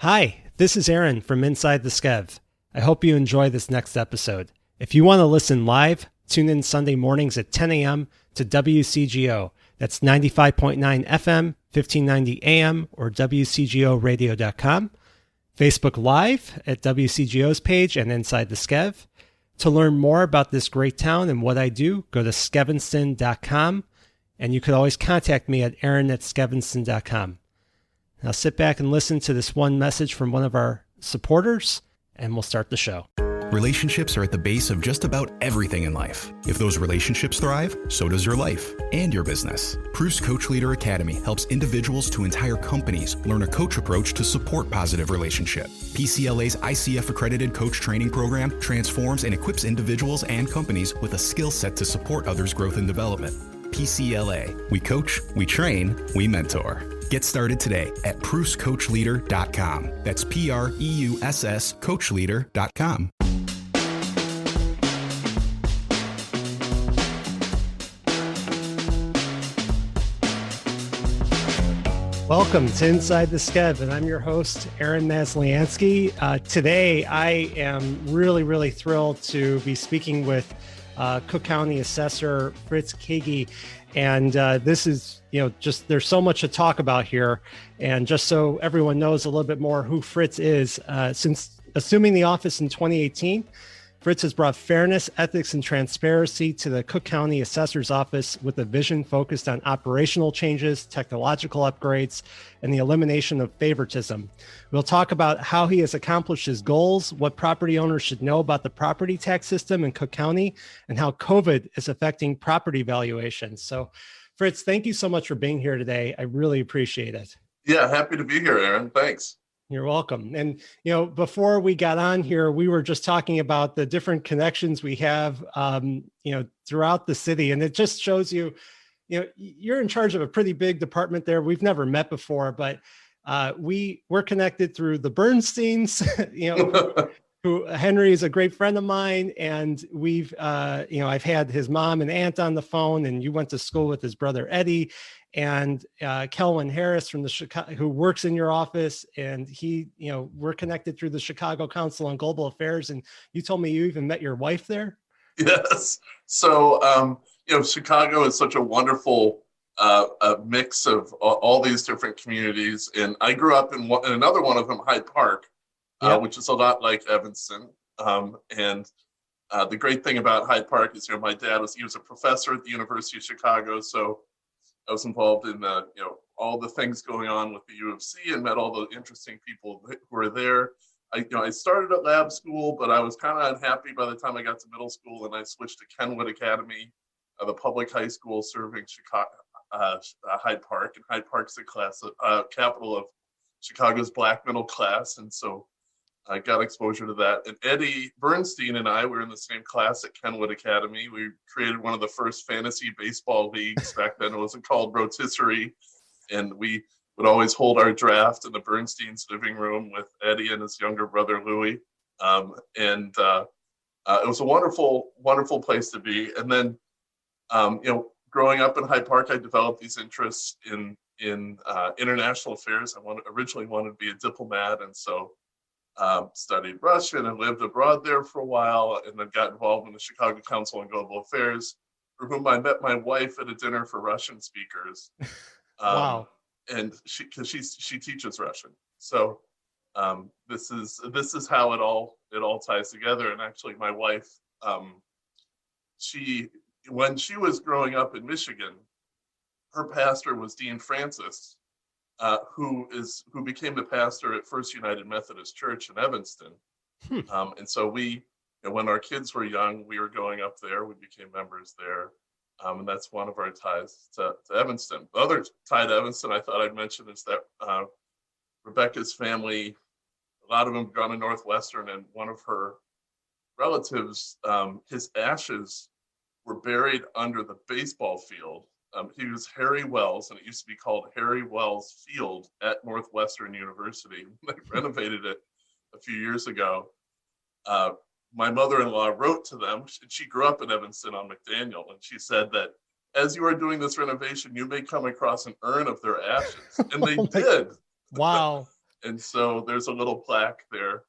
Hi, this is Aaron from Inside the Skev. I hope you enjoy this next episode. If you want to listen live, tune in Sunday mornings at 10 a.m. to WCGO. That's 95.9 FM, 1590 AM, or WCGOradio.com. Facebook Live at WCGO's page and Inside the Skev. To learn more about this great town and what I do, go to skevinston.com, and you could always contact me at aaron@skevinston.com. Now sit back and listen to this one message from one of our supporters, and we'll start the show. Relationships are at the base of just about everything in life. If those relationships thrive, so does your life and your business. Proof's Coach Leader Academy helps individuals to entire companies learn a coach approach to support positive relationship. PCLA's ICF accredited coach training program transforms and equips individuals and companies with a skill set to support others' growth and development. PCLA. We coach, we train, we mentor. Get started today at ProofsCoachLeader.com. That's PREUSS CoachLeader.com. Welcome to Inside the Skev, and I'm your host, Aaron Masliansky. Today, I am really thrilled to be speaking with Cook County Assessor Fritz Kaegi. And this is, just there's so much to talk about here. And just so everyone knows a little bit more who Fritz is, since assuming the office in 2018, Fritz has brought fairness, ethics, and transparency to the Cook County Assessor's Office with a vision focused on operational changes, technological upgrades, and the elimination of favoritism. We'll talk about how he has accomplished his goals, what property owners should know about the property tax system in Cook County, and how COVID is affecting property valuations. So, Fritz, thank you so much for being here today. I really appreciate it. Yeah, happy to be here, Aaron. Thanks. You're welcome. And, before we got on here, we were just talking about the different connections we have, throughout the city. And it just shows you're in charge of a pretty big department there. We've never met before, but we're connected through the Bernsteins, who Henry is a great friend of mine. And we've, I've had his mom and aunt on the phone, and you went to school with his brother, Eddie. And Kelvin Harris from the Chicago, who works in your office, and he, we're connected through the Chicago Council on Global Affairs. And you told me you even met your wife there. Yes. So, Chicago is such a wonderful a mix of all these different communities. And I grew up in another one of them, Hyde Park, which is a lot like Evanston. And the great thing about Hyde Park is, my dad was a professor at the University of Chicago. So I was involved in all the things going on with the U of C and met all the interesting people who were there. I started at lab school, but I was kind of unhappy by the time I got to middle school, and I switched to Kenwood Academy, the public high school serving Chicago, Hyde Park. And Hyde Park's the capital of Chicago's Black middle class, and so I got exposure to that. And Eddie Bernstein and I were in the same class at Kenwood Academy. We created one of the first fantasy baseball leagues back then. It wasn't called Rotisserie. And we would always hold our draft in the Bernstein's living room with Eddie and his younger brother, Louie. It was a wonderful, wonderful place to be. And then, growing up in Hyde Park, I developed these interests in international affairs. I originally wanted to be a diplomat. And so studied Russian and lived abroad there for a while, and then got involved in the Chicago Council on Global Affairs, for whom I met my wife at a dinner for Russian speakers. Wow! And she teaches Russian, so this is how it all ties together. And actually, my wife, when she was growing up in Michigan, her pastor was Dean Francis, who became the pastor at First United Methodist Church in Evanston. And so when our kids were young, we were going up there. We became members there. And that's one of our ties to Evanston. The other tie to Evanston I thought I'd mention is that Rebecca's family, a lot of them have gone to Northwestern, and one of her relatives, his ashes were buried under the baseball field. He was Harry Wells, and it used to be called Harry Wells Field at Northwestern University. They renovated it a few years ago. My mother-in-law wrote to them. She grew up in Evanston on McDaniel, and she said that as you are doing this renovation, you may come across an urn of their ashes. And they did. Wow. And so there's a little plaque there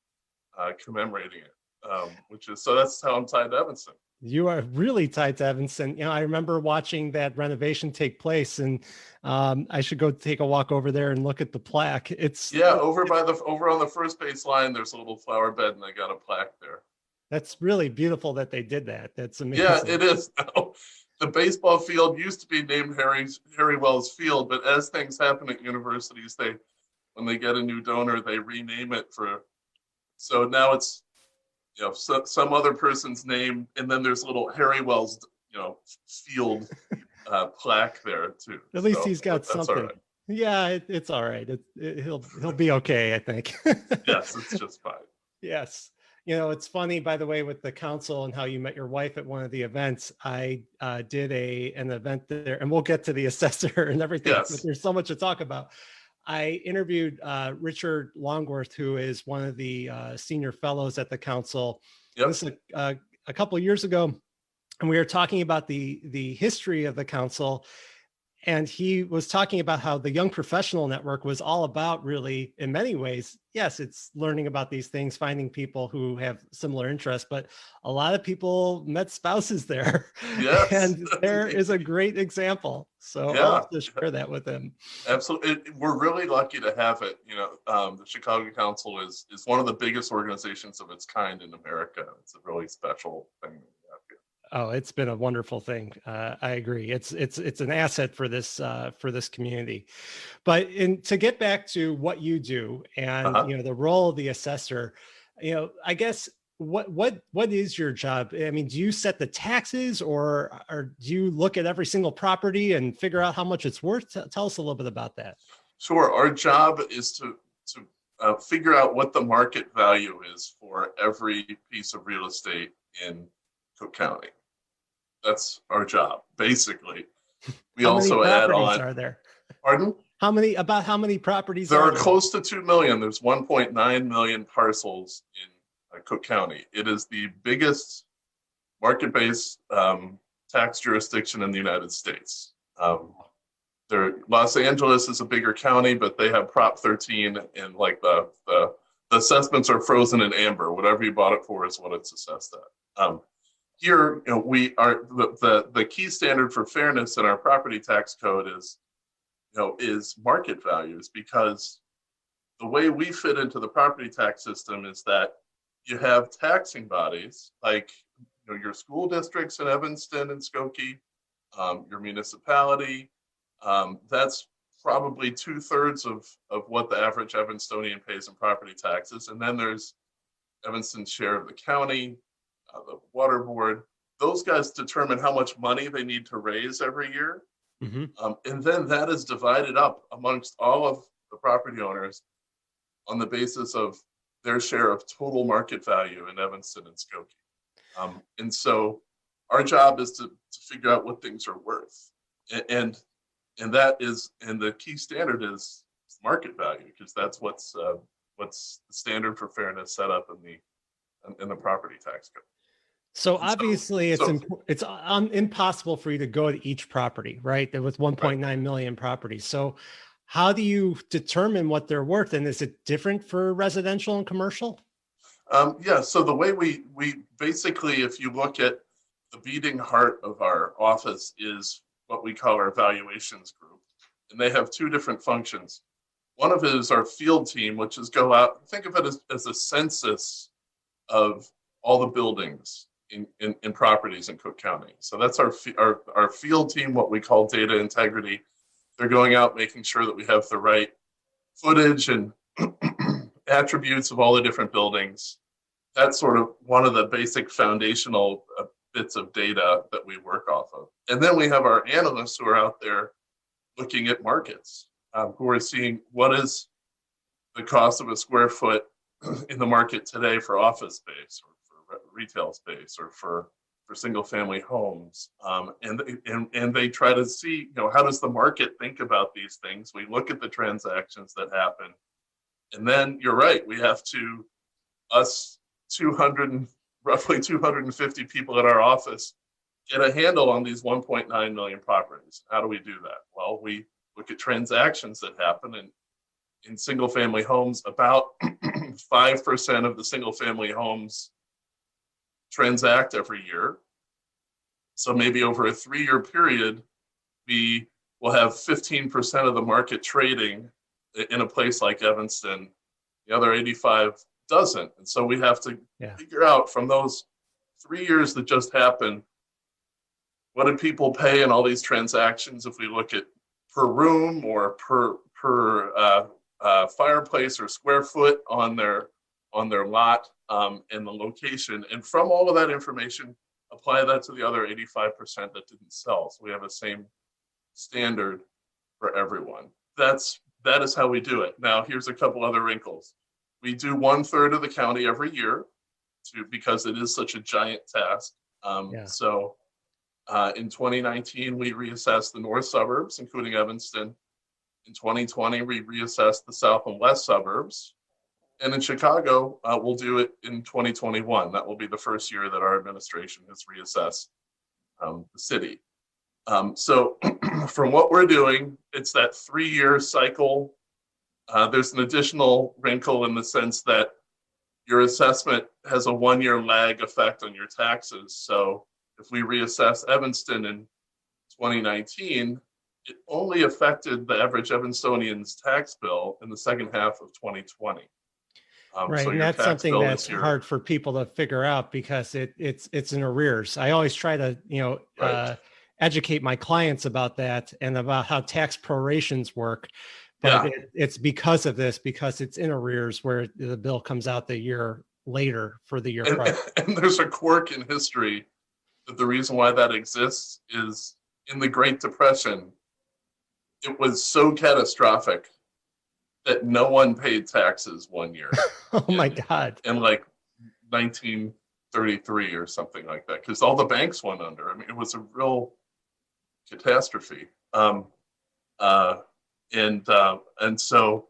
commemorating it, so that's how I'm tied to Evanston. You are really tied to Evanston. I remember watching that renovation take place, and I should go take a walk over there and look at the plaque. Over on the first base line, there's a little flower bed, and they got a plaque there. That's really beautiful that they did that. That's amazing. Yeah, it is. The baseball field used to be named Harry Wells Field, but as things happen at universities, when they get a new donor, they rename it so now it's some other person's name, and then there's a little Harry Wells field plaque there too. At least he's got something. All right. Yeah, it's all right. He'll be okay, I think. Yes, it's just fine. Yes. It's funny, by the way, with the council and how you met your wife at one of the events. I did an event there, and we'll get to the assessor and everything. Yes. But there's so much to talk about. I interviewed Richard Longworth, who is one of the senior fellows at the council. Yep. This is a couple of years ago, and we were talking about the history of the council. And he was talking about how the Young Professional Network was all about, really, in many ways, yes, it's learning about these things, finding people who have similar interests, but a lot of people met spouses there. Yes. And there is a great example. So I'll have to share that with him. Absolutely. We're really lucky to have it. The Chicago Council is one of the biggest organizations of its kind in America. It's a really special thing. Oh, it's been a wonderful thing. I agree. It's an asset for this community. But to get back to what you do and the role of the assessor, I guess what is your job? I mean, do you set the taxes, or do you look at every single property and figure out how much it's worth? Tell us a little bit about that. Sure. Our job is to figure out what the market value is for every piece of real estate in Cook County. That's our job, basically. We also add on. Are there? Pardon? How many properties? There are close to 2 million. There's 1.9 million parcels in Cook County. It is the biggest market-based tax jurisdiction in the United States. Los Angeles is a bigger county, but they have Prop 13, and like the assessments are frozen in amber. Whatever you bought it for is what it's assessed at. Here, we are the key standard for fairness in our property tax code is market values, because the way we fit into the property tax system is that you have taxing bodies like your school districts in Evanston and Skokie, your municipality. That's probably 2/3 of what the average Evanstonian pays in property taxes, and then there's Evanston's share of the county. The water board, those guys determine how much money they need to raise every year. Mm-hmm. And then that is divided up amongst all of the property owners on the basis of their share of total market value in Evanston and Skokie. And so our job is to figure out what things are worth. And the key standard is market value, because that's what's the standard for fairness set up in the property tax code. So obviously it's impossible for you to go to each property, right? There was 1.9 million properties. So how do you determine what they're worth? And is it different for residential and commercial? So the way we basically, if you look at the beating heart of our office, is what we call our valuations group. And they have two different functions. One of it is our field team, which is go out, think of it as a census of all the buildings in properties in Cook County. So that's our field team, what we call data integrity. They're going out, making sure that we have the right footage and attributes of all the different buildings. That's sort of one of the basic foundational bits of data that we work off of. And then we have our analysts who are out there looking at markets, who are seeing what is the cost of a square foot in the market today for office space, or for retail space, or for single family homes. And they try to see, how does the market think about these things? We look at the transactions that happen. And then you're right, we have to, roughly 250 people at our office, get a handle on these 1.9 million properties. How do we do that? Well, we look at transactions that happen, and in single-family homes. About 5% of the single-family homes transact every year. So maybe over a 3-year period, we will have 15% of the market trading in a place like Evanston. The other 85 doesn't. And so we have to figure out from those 3 years that just happened, what did people pay in all these transactions if we look at per room or per fireplace or square foot on their lot, and the location. And from all of that information, apply that to the other 85% that didn't sell. So we have the same standard for everyone. That is how we do it. Now, here's a couple other wrinkles. We do 1/3 of the county every year because it is such a giant task. So in 2019, we reassessed the north suburbs, including Evanston. In 2020, we reassessed the south and west suburbs. And in Chicago, we'll do it in 2021. That will be the first year that our administration has reassessed the city. So from what we're doing, it's that 3-year cycle. There's an additional wrinkle in the sense that your assessment has a 1-year lag effect on your taxes. So if we reassess Evanston in 2019, it only affected the average Evanstonian's tax bill in the second half of 2020. Right, so and that's something that's here, hard for people to figure out because it's in arrears. I always try to educate my clients about that and about how tax prorations work, but it's because of this, because it's in arrears where the bill comes out the year later for the year prior. And there's a quirk in history that the reason why that exists is in the Great Depression, it was so catastrophic that no one paid taxes 1 year. Oh my God. In like 1933 or something like that, because all the banks went under. I mean, it was a real catastrophe. And so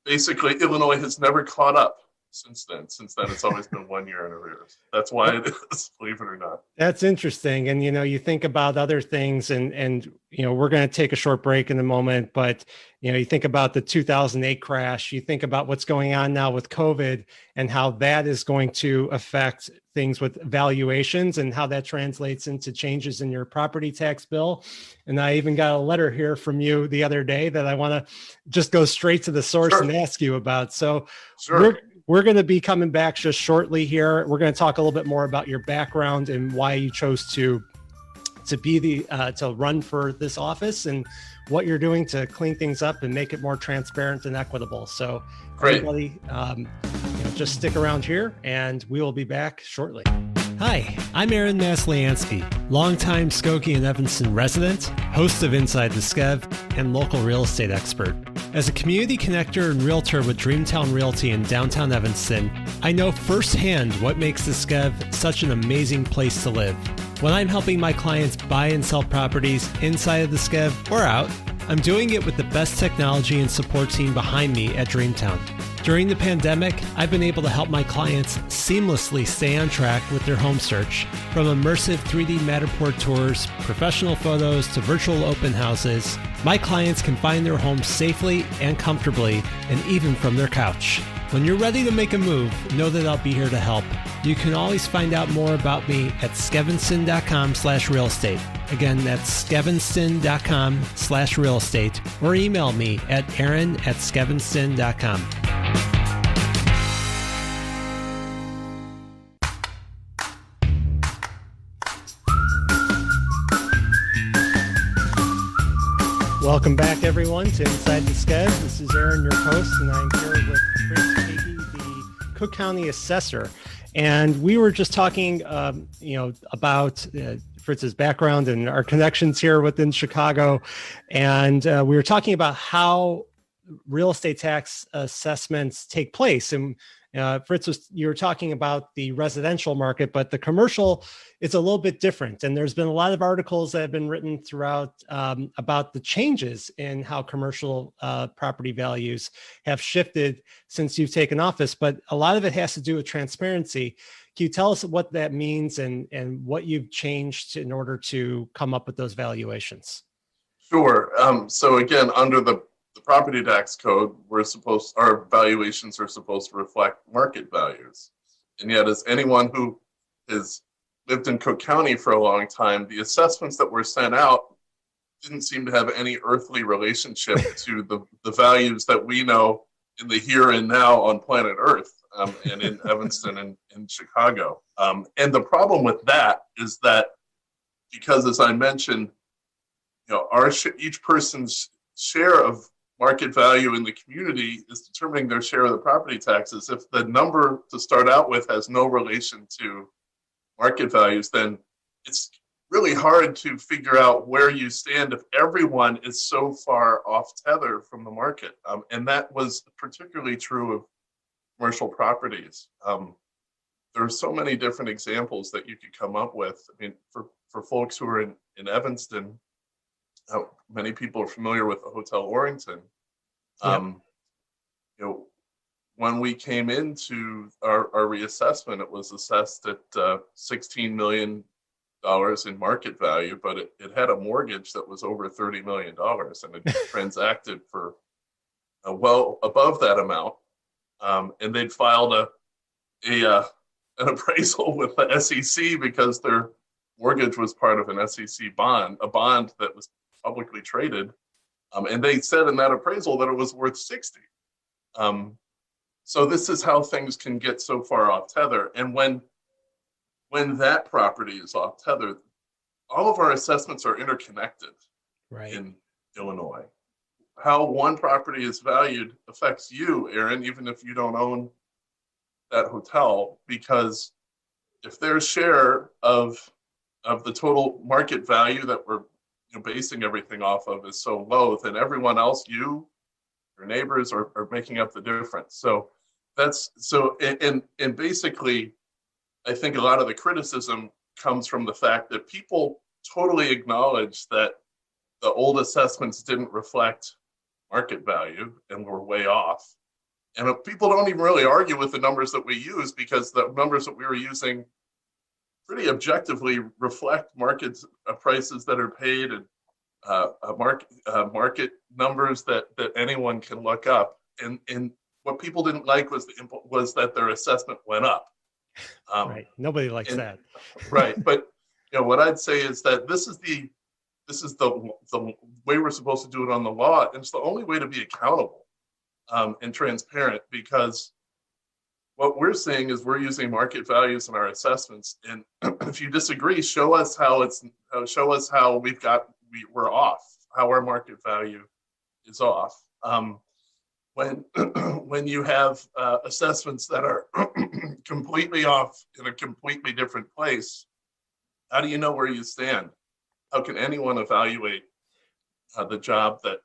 basically Illinois has never caught up since then. It's always been 1 year in arrears. That's why it is, believe it or not. That's interesting. And, you think about other things and we're going to take a short break in a moment, but, you think about the 2008 crash, you think about what's going on now with COVID and how that is going to affect things with valuations and how that translates into changes in your property tax bill. And I even got a letter here from you the other day that I want to just go straight to the source and ask you about. So we're going to be coming back just shortly here. We're going to talk a little bit more about your background and why you chose to be to run for this office and what you're doing to clean things up and make it more transparent and equitable. So everybody, just stick around here and we will be back shortly. Hi, I'm Aaron Masliansky, longtime Skokie and Evanston resident, host of Inside the Skev, and local real estate expert. As a community connector and realtor with Dreamtown Realty in downtown Evanston, I know firsthand what makes the Skev such an amazing place to live. When I'm helping my clients buy and sell properties inside of the Skev or out, I'm doing it with the best technology and support team behind me at Dreamtown. During the pandemic, I've been able to help my clients seamlessly stay on track with their home search. From immersive 3D Matterport tours, professional photos, to virtual open houses, my clients can find their homes safely and comfortably, and even from their couch. When you're ready to make a move, know that I'll be here to help. You can always find out more about me at skevinston.com/real estate. Again, that's skevinston.com/real estate, or email me at aaron@skevinston.com. Welcome back, everyone, to Inside the Skev. This is Aaron, your host, and I'm here with Fritz, the Cook County Assessor. And we were just talking, about Fritz's background and our connections here within Chicago. And we were talking about how real estate tax assessments take place. And Fritz, you were talking about the residential market, but the commercial is a little bit different. And there's been a lot of articles that have been written throughout about the changes in how commercial property values have shifted since you've taken office. But a lot of it has to do with transparency. Can you tell us what that means and what you've changed in order to come up with those valuations? Sure. So again, under the the property tax code, our valuations are supposed to reflect market values. And yet, as anyone who has lived in Cook County for a long time, the assessments that were sent out didn't seem to have any earthly relationship to the values that we know in the here and now on planet Earth, and in Evanston and in Chicago. And the problem with that is that, because, as I mentioned, each person's share of market value in the community is determining their share of the property taxes. If the number to start out with has no relation to market values, then it's really hard to figure out where you stand if everyone is so far off tether from the market. And that was particularly true of commercial properties. There are so many different examples that you could come up with. I mean, for folks who are in Evanston, many people are familiar with the Hotel Orrington. Yep. When we came into our reassessment, it was assessed at $16 million in market value, but it had a mortgage that was over $30 million, and it transacted for well above that amount. And they'd filed an appraisal with the SEC because their mortgage was part of an SEC bond, a bond that was publicly traded. And they said in that appraisal that it was worth 60. So this is how things can get so far off tether. And when that property is off tether, all of our assessments are interconnected, right, in Illinois. How one property is valued affects you, Aaron, even if you don't own that hotel, because if their share of the total market value that we're basing everything off of is so low, then everyone else, your neighbors, are making up the difference. So and basically, I think a lot of the criticism comes from the fact that people totally acknowledge that the old assessments didn't reflect market value and were way off. And people don't even really argue with the numbers that we use, because the numbers that we were using pretty objectively reflect market prices that are paid, and market numbers that anyone can look up. And what people didn't like was that their assessment went up. Right. Nobody likes that. Right. But what I'd say is that this is the way we're supposed to do it on the law, and it's the only way to be accountable and transparent, because what we're saying is we're using market values in our assessments, and if you disagree, show us how we're off, how our market value is off. When you have assessments that are completely off in a completely different place, how do you know where you stand? How can anyone evaluate the job that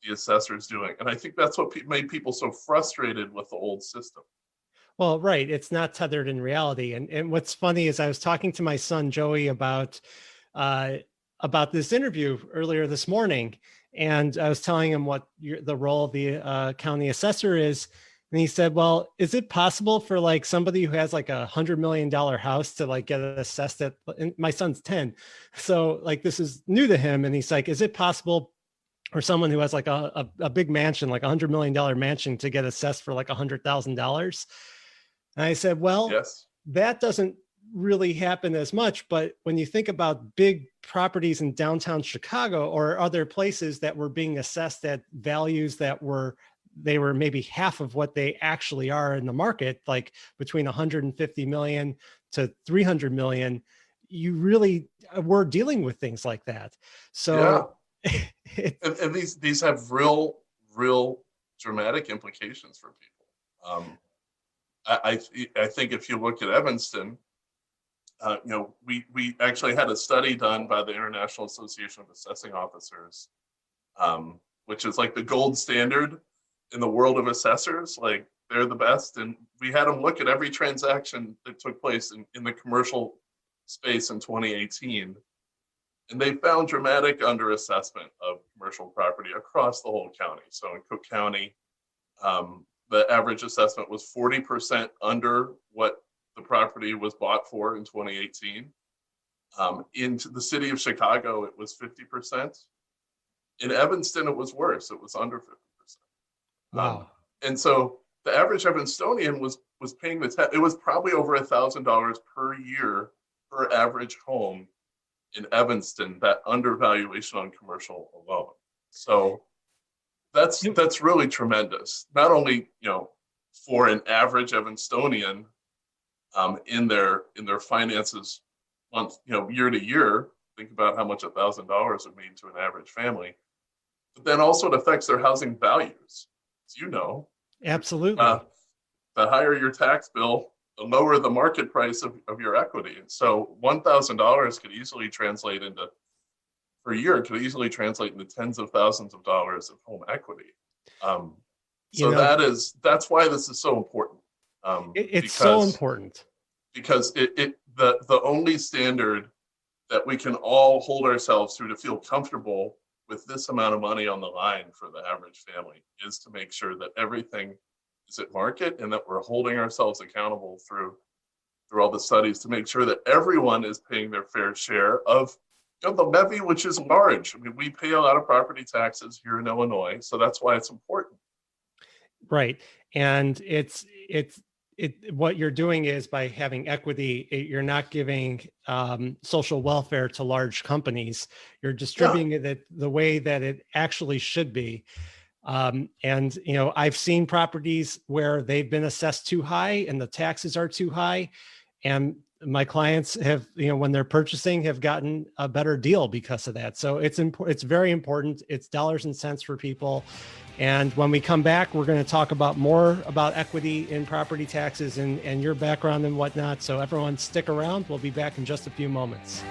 the assessor is doing? And I think that's what made people so frustrated with the old system. Well, right. It's not tethered in reality. And what's funny is I was talking to my son, Joey, about this interview earlier this morning. And I was telling him what the role of the county assessor is. And he said, well, is it possible for like somebody who has like $100 million house to like get assessed at, and my son's 10. So like, this is new to him. And he's like, is it possible for someone who has like a big mansion, like $100 million mansion, to get assessed for like $100,000? And I said, well, yes, that doesn't really happen as much. But when you think about big properties in downtown Chicago or other places that were being assessed at values that were maybe half of what they actually are in the market, like between 150 million to 300 million, you really were dealing with things like that. So yeah. and these have real dramatic implications for people. I think if you look at Evanston, we actually had a study done by the International Association of Assessing Officers, which is like the gold standard in the world of assessors. Like, they're the best. And we had them look at every transaction that took place in the commercial space in 2018. And they found dramatic underassessment of commercial property across the whole county. So in Cook County, the average assessment was 40% under what the property was bought for in 2018. In the city of Chicago, it was 50%. In Evanston, it was worse. It was under Wow. And so the average Evanstonian was paying it was probably over $1,000 per year per average home in Evanston, that undervaluation on commercial alone. So that's really tremendous. Not only, for an average Evanstonian in their finances year to year, think about how much $1,000 would mean to an average family, but then also it affects their housing values. As you know, Absolutely. The higher your tax bill, the lower the market price of your equity. And so $1,000 could easily translate into, per year, could easily translate into tens of thousands of dollars of home equity. That's why this is so important. It's so important. Because the only standard that we can all hold ourselves to feel comfortable with this amount of money on the line for the average family is to make sure that everything is at market and that we're holding ourselves accountable through all the studies to make sure that everyone is paying their fair share of the levy, which is large. I mean, we pay a lot of property taxes here in Illinois, so that's why it's important. Right. And what you're doing is, by having equity, you're not giving social welfare to large companies. You're distributing it the way that it actually should be. And I've seen properties where they've been assessed too high and the taxes are too high. And my clients have, when they're purchasing, have gotten a better deal because of that. So it's very important. It's dollars and cents for people. And when we come back, we're going to talk more about equity in property taxes and your background and whatnot. So everyone stick around. We'll be back in just a few moments.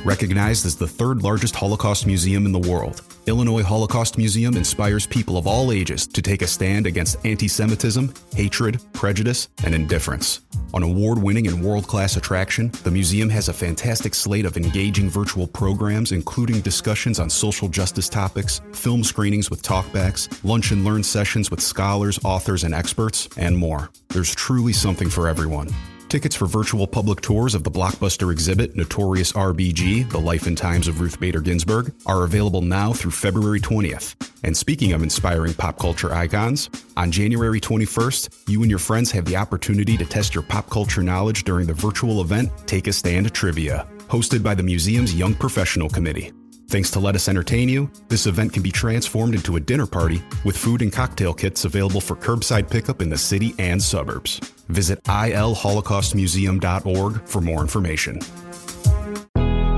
Recognized as the third largest Holocaust museum in the world, Illinois Holocaust Museum inspires people of all ages to take a stand against anti-Semitism, hatred, prejudice, and indifference. An award-winning and world-class attraction, the museum has a fantastic slate of engaging virtual programs, including discussions on social justice topics, film screenings with talkbacks, lunch and learn sessions with scholars, authors, and experts, and more. There's truly something for everyone. Tickets for virtual public tours of the blockbuster exhibit Notorious RBG, The Life and Times of Ruth Bader Ginsburg, are available now through February 20th. And speaking of inspiring pop culture icons, on January 21st, you and your friends have the opportunity to test your pop culture knowledge during the virtual event Take a Stand Trivia, hosted by the museum's Young Professional Committee. Thanks to Let Us Entertain You, this event can be transformed into a dinner party with food and cocktail kits available for curbside pickup in the city and suburbs. Visit ilholocaustmuseum.org for more information.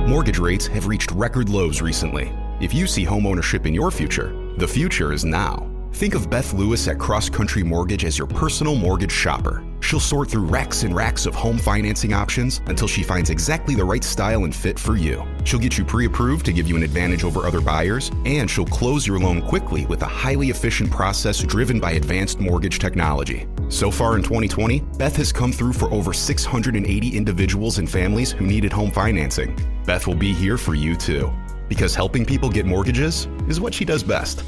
Mortgage rates have reached record lows recently. If you see homeownership in your future, the future is now. Think of Beth Lewis at Cross Country Mortgage as your personal mortgage shopper. She'll sort through racks and racks of home financing options until she finds exactly the right style and fit for you. She'll get you pre-approved to give you an advantage over other buyers, and she'll close your loan quickly with a highly efficient process driven by advanced mortgage technology. So far in 2020, Beth has come through for over 680 individuals and families who needed home financing. Beth will be here for you too, because helping people get mortgages is what she does best.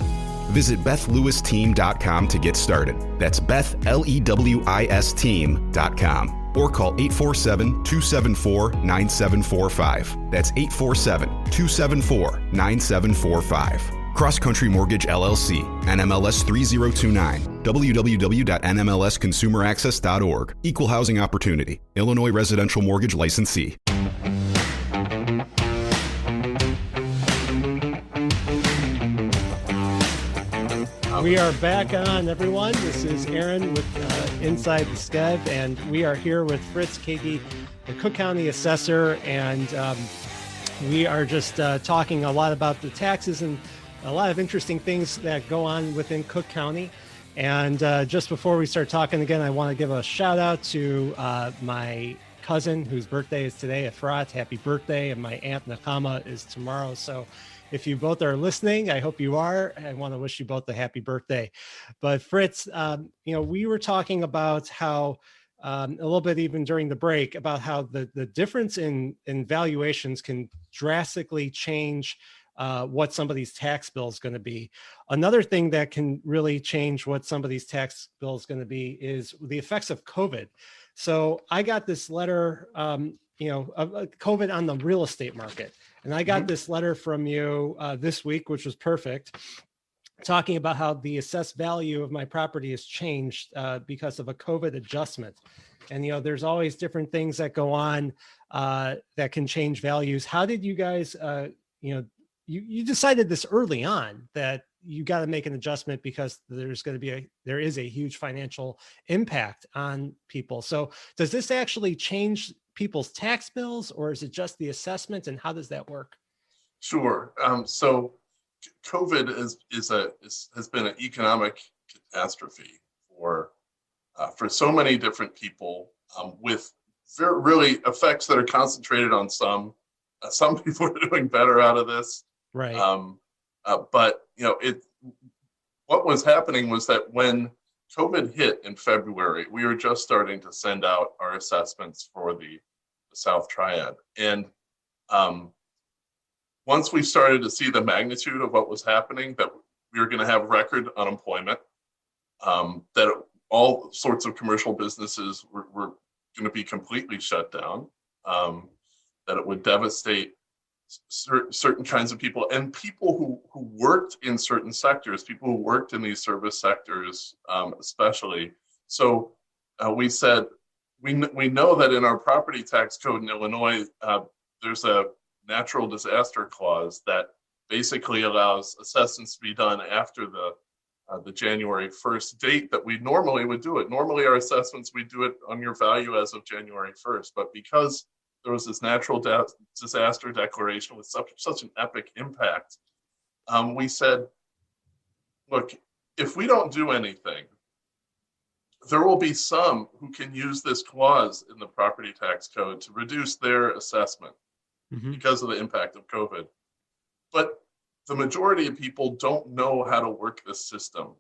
Visit BethLewisTeam.com to get started. That's BethLewisTeam.com. Or call 847-274-9745. That's 847-274-9745. Cross Country Mortgage LLC, NMLS 3029, www.nmlsconsumeraccess.org. Equal housing opportunity. Illinois Residential Mortgage Licensee. We are back on, everyone. This is Aaron with Inside the Skev, and we are here with Fritz Kaegi, the Cook County Assessor, and we are just talking a lot about the taxes and a lot of interesting things that go on within Cook County. And just before we start talking again, I want to give a shout out to my cousin whose birthday is today, Efrat. Happy birthday. And my aunt Nakama is tomorrow. So if you both are listening, I hope you are. I want to wish you both a happy birthday. But Fritz, we were talking about how a little bit even during the break about how the difference in valuations can drastically change what somebody's tax bill is going to be. Another thing that can really change what somebody's tax bill is going to be is the effects of COVID. So I got this letter, of COVID on the real estate market. And I got this letter from you this week, which was perfect, talking about how the assessed value of my property has changed because of a COVID adjustment. And, there's always different things that go on that can change values. How did you guys, you decided this early on that you got to make an adjustment because there is a huge financial impact on people. So does this actually change people's tax bills, or is it just the assessment, and how does that work? Sure. So COVID has been an economic catastrophe for so many different people, with really effects that are concentrated on some. Some people are doing better out of this, right? But what was happening was that when COVID hit in February, we were just starting to send out our assessments for the South Triad, and once we started to see the magnitude of what was happening, that we were going to have record unemployment, that all sorts of commercial businesses were going to be completely shut down, that it would devastate certain kinds of people and people who worked in certain sectors, people who worked in these service sectors, especially. So we said, we know that in our property tax code in Illinois, there's a natural disaster clause that basically allows assessments to be done after the January 1st date that we normally would do it. Normally our assessments, we do it on your value as of January 1st, but because there was this natural disaster declaration with such an epic impact, we said, look, if we don't do anything, there will be some who can use this clause in the property tax code to reduce their assessment because of the impact of COVID. But the majority of people don't know how to work this system.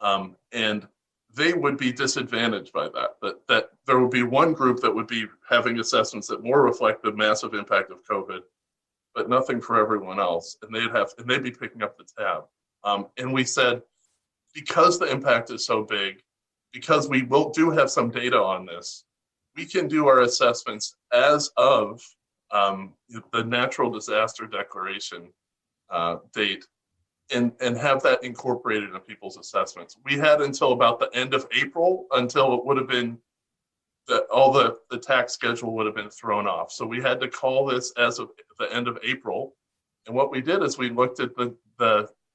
And they would be disadvantaged by that there would be one group that would be having assessments that more reflect the massive impact of COVID, but nothing for everyone else. And they'd be picking up the tab. And we said, because the impact is so big, because we do have some data on this, we can do our assessments as of the natural disaster declaration date, and have that incorporated in people's assessments. We had until about the end of April until it would have been all the tax schedule would have been thrown off. So we had to call this as of the end of April. And what we did is we looked at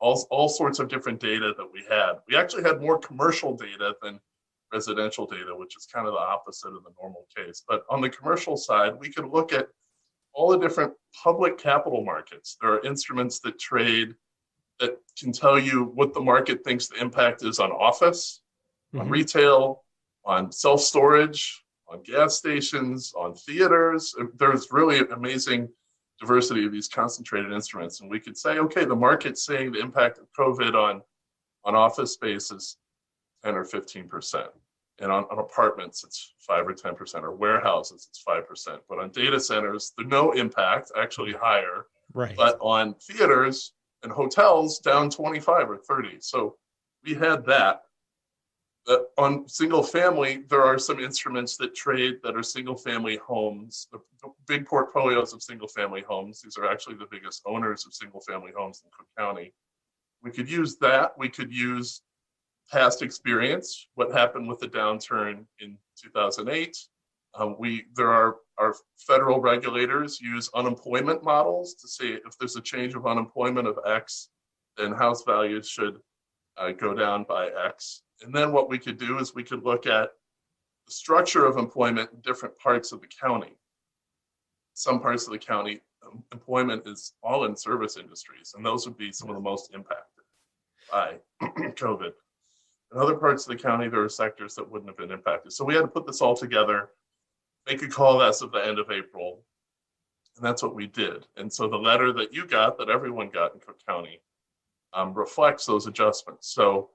all sorts of different data that we had. We actually had more commercial data than residential data, which is kind of the opposite of the normal case. But on the commercial side, we could look at all the different public capital markets. There are instruments that trade that can tell you what the market thinks the impact is on office, on retail, on self-storage, on gas stations, on theaters. There's really an amazing diversity of these concentrated instruments. And we could say, okay, the market's saying the impact of COVID on office space is 10 or 15%. And on apartments, it's 5 or 10%, or warehouses, it's 5%. But on data centers, there's no impact, actually higher. Right. But on theaters and hotels, down 25 or 30. So we had that. On single family, there are some instruments that trade that are single family homes, the big portfolios of single family homes. These are actually the biggest owners of single family homes in Cook County. We could use that. We could use past experience, what happened with the downturn in 2008. Our federal regulators use unemployment models to say if there's a change of unemployment of X, then house values should go down by X. And then what we could do is we could look at the structure of employment in different parts of the county. Some parts of the county, employment is all in service industries, and those would be some of the most impacted by COVID. In other parts of the county, there are sectors that wouldn't have been impacted. So we had to put this all together, make a call as of the end of April, and that's what we did. And so the letter that you got, that everyone got in Cook County, reflects those adjustments. So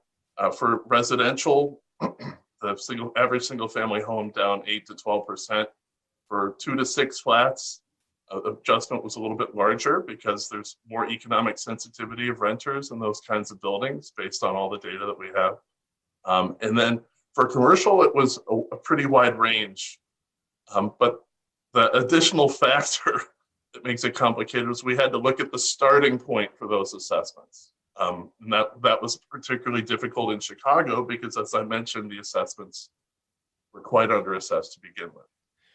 for residential, the average single family home down 8 to 12%. For 2 to 6 flats, adjustment was a little bit larger because there's more economic sensitivity of renters in those kinds of buildings based on all the data that we have. And then for commercial, it was a pretty wide range. But the additional factor that makes it complicated is we had to look at the starting point for those assessments. And that was particularly difficult in Chicago because, as I mentioned, the assessments were quite under-assessed to begin with.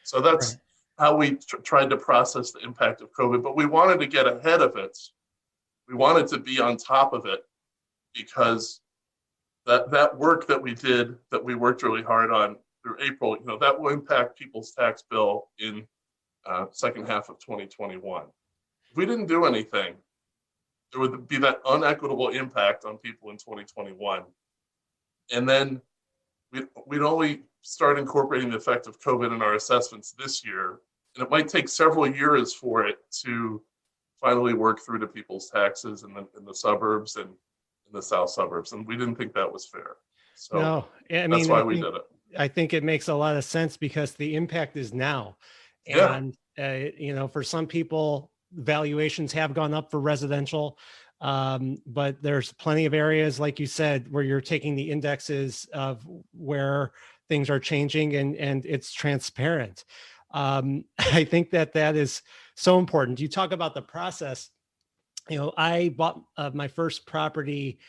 So that's how we tried to process the impact of COVID, but we wanted to get ahead of it. We wanted to be on top of it because that work that we did, that we worked really hard on through April, that will impact people's tax bill in second half of 2021. If we didn't do anything, there would be that unequitable impact on people in 2021. And then we'd only start incorporating the effect of COVID in our assessments this year. And it might take several years for it to finally work through to people's taxes in the suburbs and in the south suburbs. And we didn't think that was fair. So no, I mean, that's why we did it. I think it makes a lot of sense because the impact is now. And, for some people, valuations have gone up for residential. But there's plenty of areas, like you said, where you're taking the indexes of where things are changing and it's transparent. I think that is so important. You talk about the process. I bought my first property.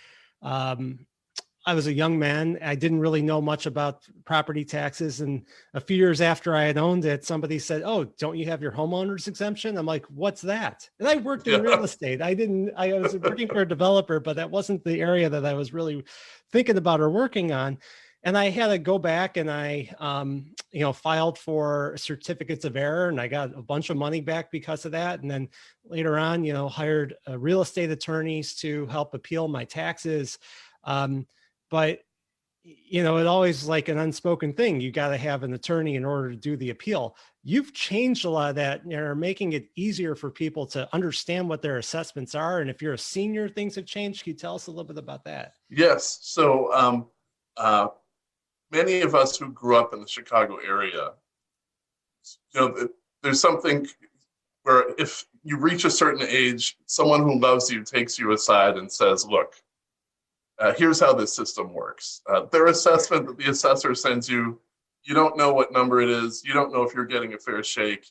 I was a young man. I didn't really know much about property taxes. And a few years after I had owned it, somebody said, "Oh, don't you have your homeowner's exemption?" I'm like, "What's that?" And I worked in real estate. I was working for a developer, but that wasn't the area that I was really thinking about or working on. And I had to go back and I, filed for certificates of error, and I got a bunch of money back because of that. And then later on, hired real estate attorneys to help appeal my taxes. But, it always like an unspoken thing. You got to have an attorney in order to do the appeal. You've changed a lot of that and are making it easier for people to understand what their assessments are. And if you're a senior, things have changed. Can you tell us a little bit about that? Yes. So many of us who grew up in the Chicago area, there's something where if you reach a certain age, someone who loves you takes you aside and says, "Look, here's how this system works. Their assessment that the assessor sends you, you don't know what number it is. You don't know if you're getting a fair shake.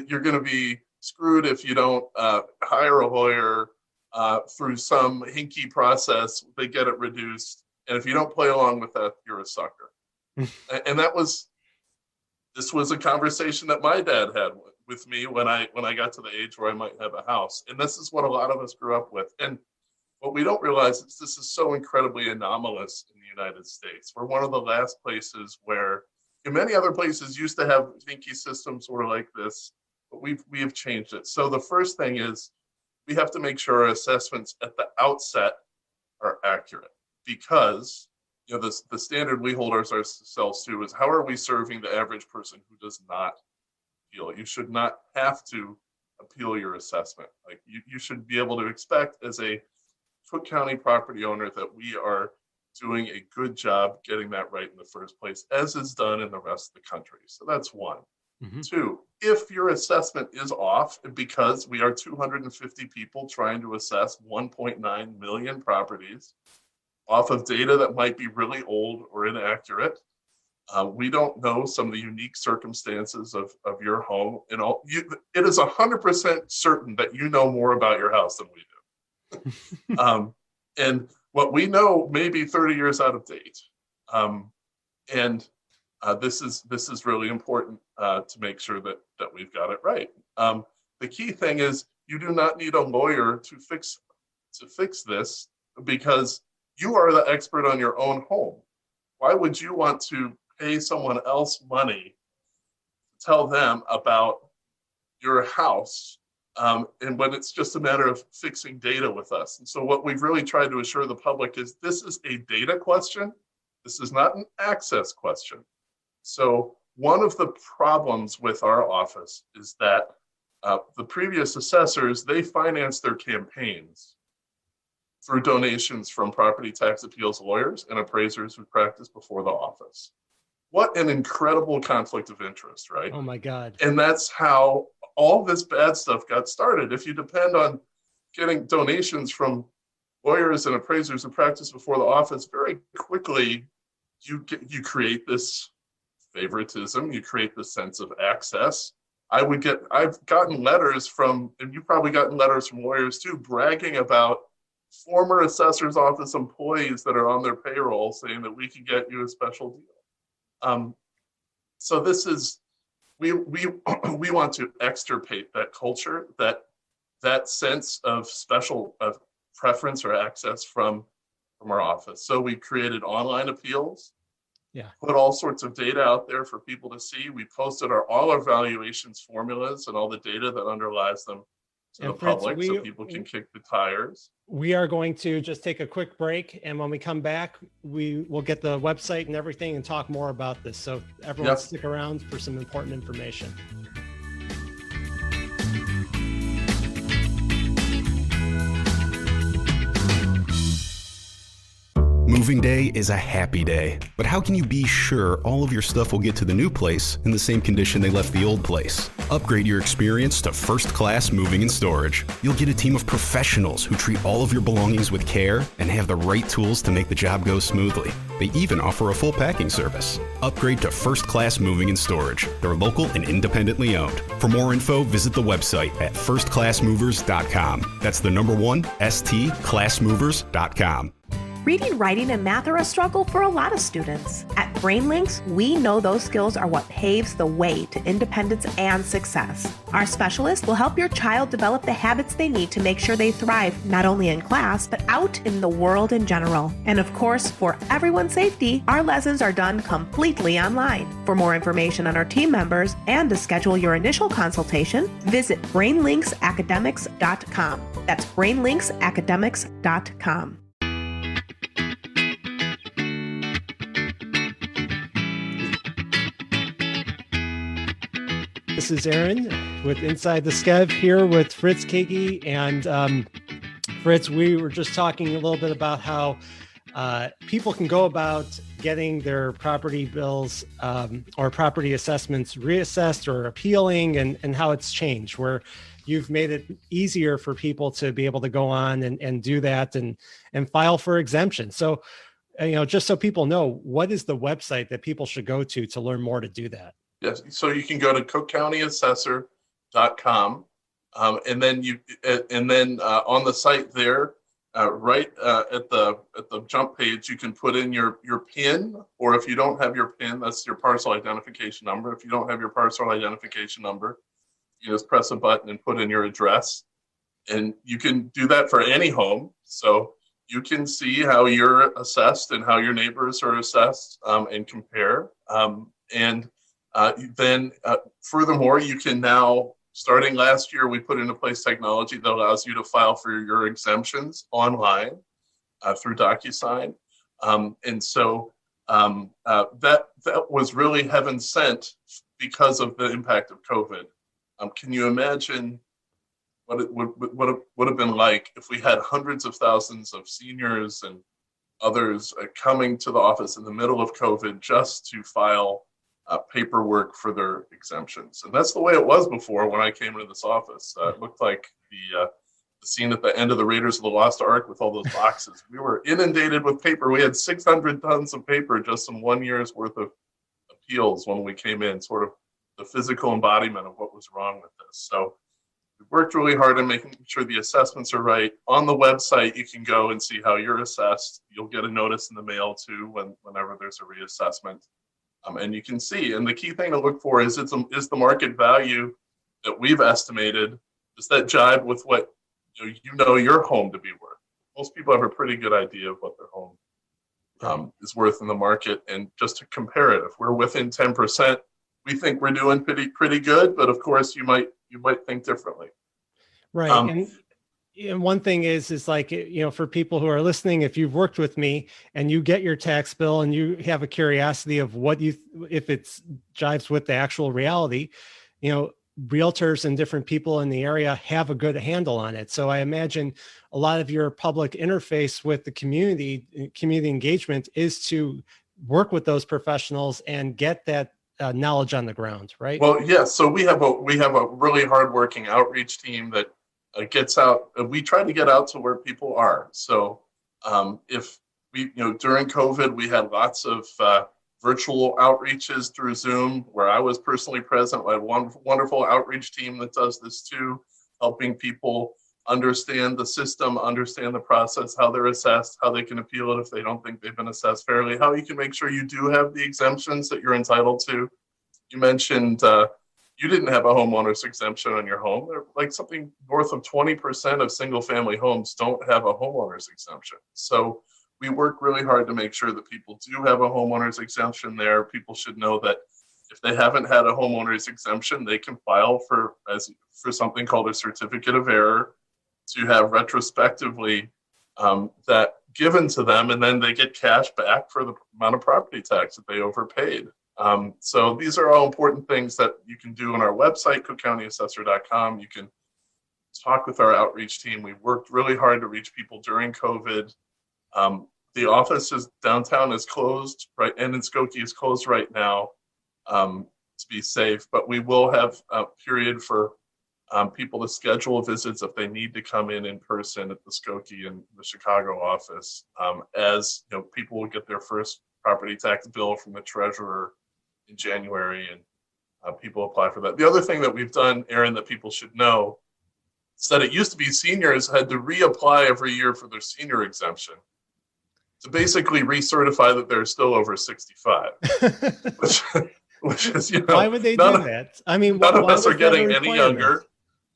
You're going to be screwed if you don't hire a lawyer through some hinky process. They get it reduced. And if you don't play along with that, you're a sucker." And this was a conversation that my dad had with me when I got to the age where I might have a house. And this is what a lot of us grew up with. And what we don't realize is this is so incredibly anomalous in the United States. We're one of the last places where, in many other places, used to have hinky systems sort of like this, but we have changed it. So the first thing is we have to make sure our assessments at the outset are accurate, because the standard we hold ourselves to is how are we serving the average person who does not appeal? You should not have to appeal your assessment. Like you should be able to expect as a Cook County property owner that we are doing a good job getting that right in the first place, as is done in the rest of the country. So that's one. Mm-hmm. Two, if your assessment is off, because we are 250 people trying to assess 1.9 million properties off of data that might be really old or inaccurate, we don't know some of the unique circumstances of your home. It is 100% certain that you know more about your house than we do. And what we know may be 30 years out of date. This is really important to make sure that we've got it right. The key thing is you do not need a lawyer to fix this, because you are the expert on your own home. Why would you want to pay someone else money to tell them about your house? And when it's just a matter of fixing data with us. And so what we've really tried to assure the public is this is a data question. This is not an access question. So one of the problems with our office is that the previous assessors, they financed their campaigns through donations from property tax appeals lawyers and appraisers who practice before the office. What an incredible conflict of interest, right? Oh my God. And that's how all this bad stuff got started. If you depend on getting donations from lawyers and appraisers who practice before the office, very quickly you create this favoritism, you create this sense of access, I've gotten letters from, and you've probably gotten letters from lawyers too, bragging about former assessor's office employees that are on their payroll saying that we can get you a special deal. So this is, we want to extirpate that culture, that sense of special of preference or access from our office. So we created online appeals. Yeah. Put all sorts of data out there for people to see. We posted all our valuations formulas and all the data that underlies them to the Fritz, public so people can kick the tires. We are going to just take a quick break. And when we come back, we will get the website and everything and talk more about this. So everyone stick around for some important information. Moving day is a happy day, but how can you be sure all of your stuff will get to the new place in the same condition they left the old place? Upgrade your experience to First Class Moving and Storage. You'll get a team of professionals who treat all of your belongings with care and have the right tools to make the job go smoothly. They even offer a full packing service. Upgrade to First Class Moving and Storage. They're local and independently owned. For more info, visit the website at firstclassmovers.com. That's the number 1, stclassmovers.com. Reading, writing, and math are a struggle for a lot of students. At BrainLinks, we know those skills are what paves the way to independence and success. Our specialists will help your child develop the habits they need to make sure they thrive not only in class, but out in the world in general. And of course, for everyone's safety, our lessons are done completely online. For more information on our team members and to schedule your initial consultation, visit BrainLinksAcademics.com. That's BrainLinksAcademics.com. This is Aaron with Inside the Skev here with Fritz Kaegi. And Fritz, we were just talking a little bit about how people can go about getting their property bills or property assessments reassessed or appealing, and how it's changed, where you've made it easier for people to be able to go on and do that and file for exemption. So, just so people know, what is the website that people should go to learn more to do that? Yes, so you can go to cookcountyassessor.com, and then on the site there, right at the jump page, you can put in your PIN, or if you don't have your PIN, that's your parcel identification number. If you don't have your parcel identification number, you just press a button and put in your address, and you can do that for any home. So you can see how you're assessed and how your neighbors are assessed, and compare. Then furthermore, you can now, starting last year, we put into place technology that allows you to file for your exemptions online through DocuSign. That was really heaven sent because of the impact of COVID. Can you imagine what it would have been like if we had hundreds of thousands of seniors and others coming to the office in the middle of COVID just to file paperwork for their exemptions? And that's the way it was before when I came into this office. It looked like the scene at the end of the Raiders of the Lost Ark with all those boxes. We were inundated with paper. We had 600 tons of paper just in 1 year's worth of appeals when we came in, sort of the physical embodiment of what was wrong with this. So we worked really hard on making sure the assessments are right. On the website, you can go and see how you're assessed. You'll get a notice in the mail too whenever there's a reassessment. And you can see, and the key thing to look for is the market value that we've estimated. Does that jibe with what you know your home to be worth? Most people have a pretty good idea of what their home is worth in the market. And just to compare it, if we're within 10%, we think we're doing pretty good. But of course, you might think differently. Right. And one thing is like, for people who are listening, if you've worked with me and you get your tax bill and you have a curiosity of if it jives with the actual reality, realtors and different people in the area have a good handle on it. So I imagine a lot of your public interface with the community engagement is to work with those professionals and get that knowledge on the ground, right? Well, yes. Yeah, so we have a really hardworking outreach team that gets out. We try to get out to where people are. So if we, during COVID, we had lots of virtual outreaches through Zoom, where I was personally present. I had one wonderful outreach team that does this too, helping people understand the system, understand the process, how they're assessed, how they can appeal it if they don't think they've been assessed fairly, how you can make sure you do have the exemptions that you're entitled to. You mentioned you didn't have a homeowner's exemption on your home. They're like something north of 20% of single family homes don't have a homeowner's exemption. So we work really hard to make sure that people do have a homeowner's exemption there. People should know that if they haven't had a homeowner's exemption, they can file for something called a certificate of error to have retrospectively that given to them, and then they get cash back for the amount of property tax that they overpaid. So these are all important things that you can do on our website, cookcountyassessor.com. You can talk with our outreach team. We worked really hard to reach people during COVID. The office downtown is closed, right, and in Skokie is closed right now to be safe, but we will have a period for people to schedule visits if they need to come in person at the Skokie and the Chicago office, as you know, people will get their first property tax bill from the treasurer in January, and people apply for that. The other thing that we've done, Aaron, that people should know is that it used to be seniors had to reapply every year for their senior exemption to basically recertify that they're still over 65, which is, you know, why would they do that? I mean, none of us are getting any younger.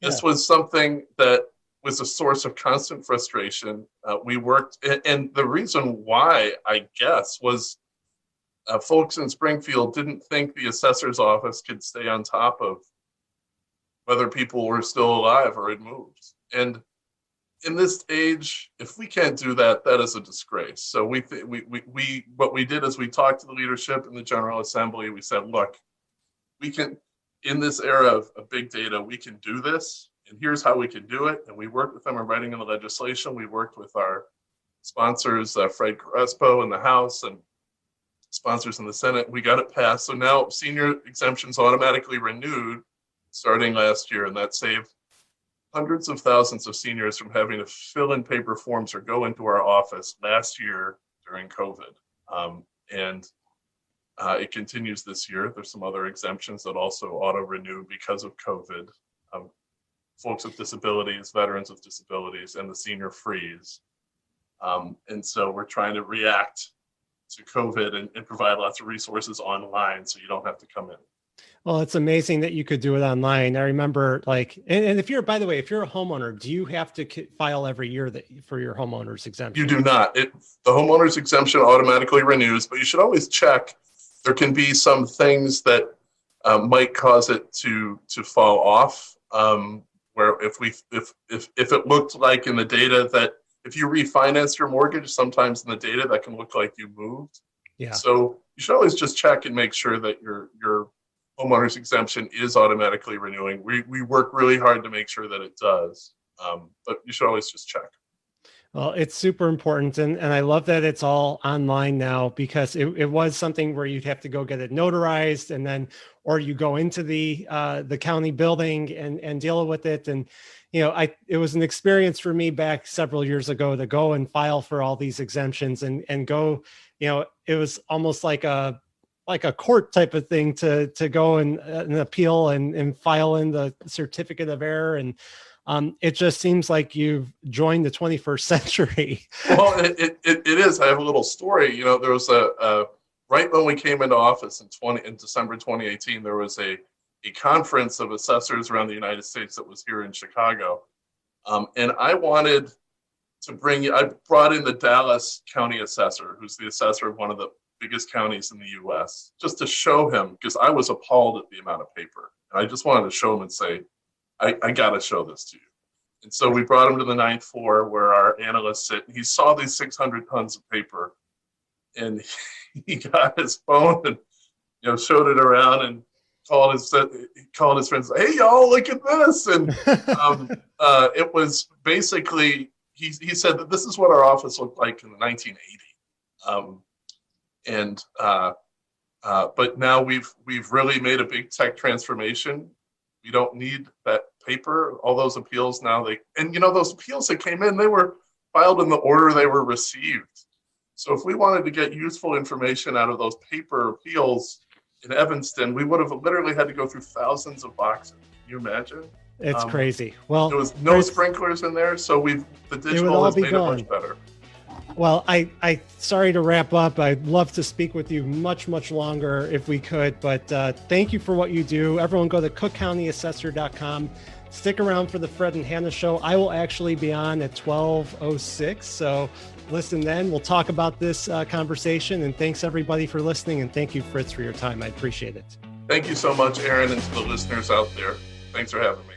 Yeah. This was something that was a source of constant frustration. We worked, and the reason why, I guess, was folks in Springfield didn't think the assessor's office could stay on top of whether people were still alive or had moved. And in this age, if we can't do that, that is a disgrace. So what we did is we talked to the leadership in the General Assembly. We said, look, we can, in this era of big data, we can do this, and here's how we can do it. And we worked with them in writing in the legislation. We worked with our sponsors, Fred Crespo in the House and sponsors in the Senate. We got it passed. So now senior exemptions automatically renewed starting last year, and that saved hundreds of thousands of seniors from having to fill in paper forms or go into our office last year during COVID. It continues this year. There's some other exemptions that also auto-renew because of COVID. Folks with disabilities, veterans with disabilities, and the senior freeze. And so we're trying to react to COVID and provide lots of resources online so you don't have to come in. Well, it's amazing that you could do it online. I remember, like, and if you're, by the way, if you're a homeowner, do you have to file every year for your homeowner's exemption? You do not. The homeowner's exemption automatically renews, but you should always check. There can be some things that might cause it to fall off. Where if it looked like in the data that if you refinance your mortgage, sometimes in the data that can look like you moved. Yeah. So you should always just check and make sure that your homeowner's exemption is automatically renewing. We work really hard to make sure that it does, but you should always just check. Well, it's super important. And I love that it's all online now, because it was something where you'd have to go get it notarized, and then, or you go into the county building and deal with it. And, you know, it was an experience for me back several years ago to go and file for all these exemptions and go, you know, it was almost like a court type of thing to go and appeal and file in the certificate of error. And it just seems like you've joined the 21st century. Well, it is. I have a little story. You know, there was right when we came into office in December 2018, there was a conference of assessors around the United States that was here in Chicago. And I wanted to I brought in the Dallas County Assessor, who's the assessor of one of the biggest counties in the US, just to show him, because I was appalled at the amount of paper. And I just wanted to show him and say, I got to show this to you. And so we brought him to the 9th floor where our analysts sit. And he saw these 600 tons of paper, and he got his phone and, you know, showed it around and called his friends, hey, y'all, look at this. And it was basically, he said that this is what our office looked like in the 1980s. But now we've really made a big tech transformation. We don't need that paper. All those appeals now, and you know, those appeals that came in, they were filed in the order they were received. So if we wanted to get useful information out of those paper appeals in Evanston, we would have literally had to go through thousands of boxes. Can you imagine? It's crazy. Well, there was no sprinklers in there, so the digital has made it much better. Well, I sorry to wrap up. I'd love to speak with you much longer if we could, but thank you for what you do. Everyone go to cookcountyassessor.com. Stick around for the Fred and Hannah show. I will actually be on at 12:06, so listen then. We'll talk about this conversation, and thanks everybody for listening, and thank you, Fritz, for your time. I appreciate it. Thank you so much, Aaron, and to the listeners out there. Thanks for having me.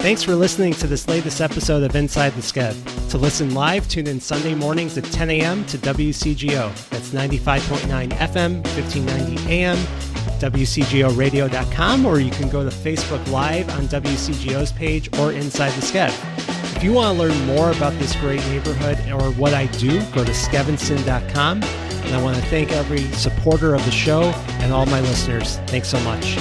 Thanks for listening to this latest episode of Inside the Skev. To listen live, tune in Sunday mornings at 10 a.m. to WCGO. That's 95.9 FM, 1590 AM, WCGOradio.com, or you can go to Facebook Live on WCGO's page or Inside the Skev. If you want to learn more about this great neighborhood or what I do, go to skevinson.com. And I want to thank every supporter of the show and all my listeners. Thanks so much.